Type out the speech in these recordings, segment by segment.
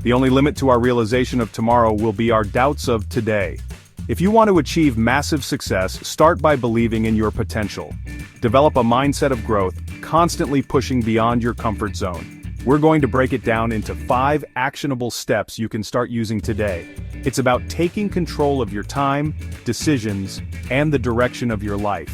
The only limit to our realization of tomorrow will be our doubts of today. If you want to achieve massive success, start by believing in your potential. Develop a mindset of growth, constantly pushing beyond your comfort zone. We're going to break it down into 5 actionable steps you can start using today. It's about taking control of your time, decisions, and the direction of your life.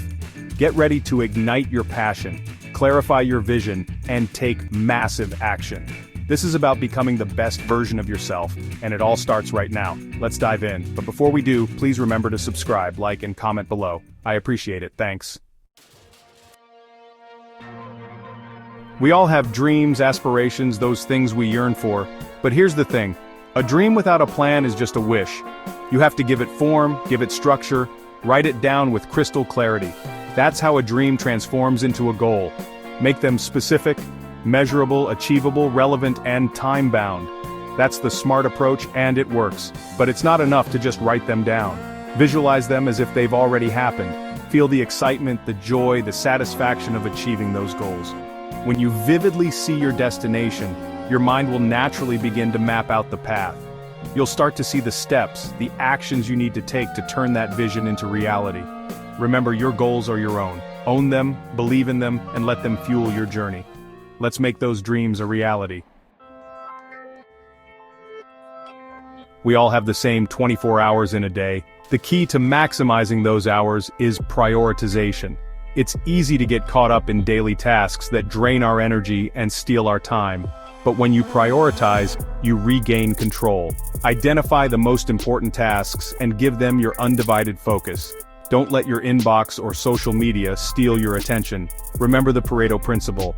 Get ready to ignite your passion, clarify your vision, and take massive action. This is about becoming the best version of yourself, and it all starts right now. Let's dive in. But before we do, please remember to subscribe, like, and comment below. I appreciate it, thanks. We all have dreams, aspirations, those things we yearn for. But here's the thing. A dream without a plan is just a wish. You have to give it form, give it structure, write it down with crystal clarity. That's how a dream transforms into a goal. Make them specific, measurable, achievable, relevant, and time-bound. That's the smart approach, and it works. But it's not enough to just write them down. Visualize them as if they've already happened. Feel the excitement, the joy, the satisfaction of achieving those goals. When you vividly see your destination, your mind will naturally begin to map out the path. You'll start to see the steps, the actions you need to take to turn that vision into reality. Remember, your goals are your own. Own them, believe in them, and let them fuel your journey. Let's make those dreams a reality. We all have the same 24 hours in a day. The key to maximizing those hours is prioritization. It's easy to get caught up in daily tasks that drain our energy and steal our time. But when you prioritize, you regain control. Identify the most important tasks and give them your undivided focus. Don't let your inbox or social media steal your attention. Remember the Pareto principle.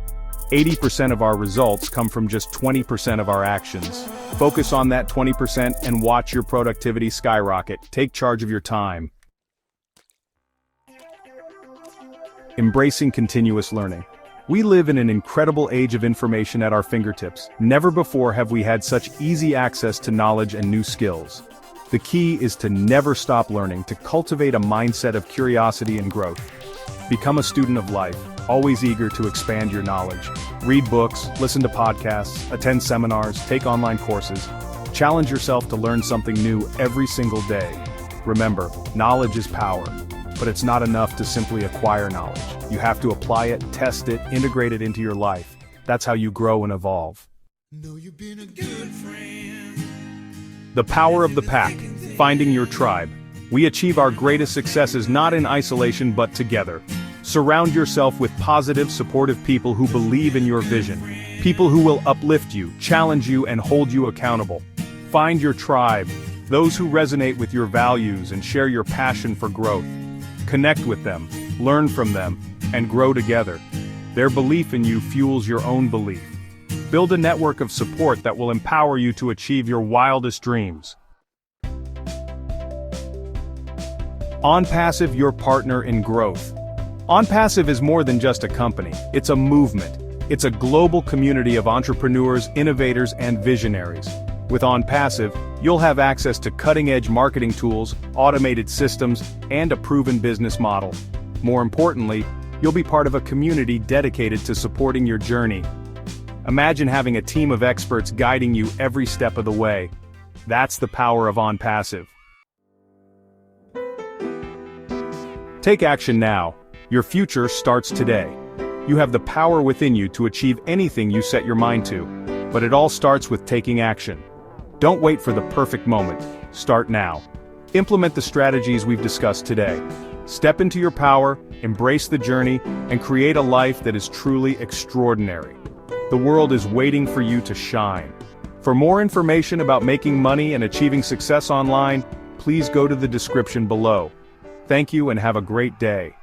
80% of our results come from just 20% of our actions. Focus on that 20% and watch your productivity skyrocket. Take charge of your time. Embracing continuous learning. We live in an incredible age of information at our fingertips. Never before have we had such easy access to knowledge and new skills. The key is to never stop learning, to cultivate a mindset of curiosity and growth. Become a student of life, always eager to expand your knowledge. Read books, listen to podcasts, attend seminars, take online courses. Challenge yourself to learn something new every single day. Remember, knowledge is power, but it's not enough to simply acquire knowledge. You have to apply it, test it, integrate it into your life. That's how you grow and evolve. Know you've been a good friend. The power of the pack, finding your tribe. We achieve our greatest successes not in isolation but together. Surround yourself with positive, supportive people who believe in your vision. People who will uplift you, challenge you, and hold you accountable. Find your tribe, those who resonate with your values and share your passion for growth. Connect with them, learn from them, and grow together. Their belief in you fuels your own belief. Build a network of support that will empower you to achieve your wildest dreams. Onpassive, your partner in growth. Onpassive is more than just a company, it's a movement. It's a global community of entrepreneurs, innovators, and visionaries. With Onpassive, you'll have access to cutting-edge marketing tools, automated systems, and a proven business model. More importantly, you'll be part of a community dedicated to supporting your journey. Imagine having a team of experts guiding you every step of the way. That's the power of Onpassive. Take action now. Your future starts today. You have the power within you to achieve anything you set your mind to. But it all starts with taking action. Don't wait for the perfect moment. Start now. Implement the strategies we've discussed today. Step into your power, embrace the journey, and create a life that is truly extraordinary. The world is waiting for you to shine. For more information about making money and achieving success online, please go to the description below. Thank you and have a great day.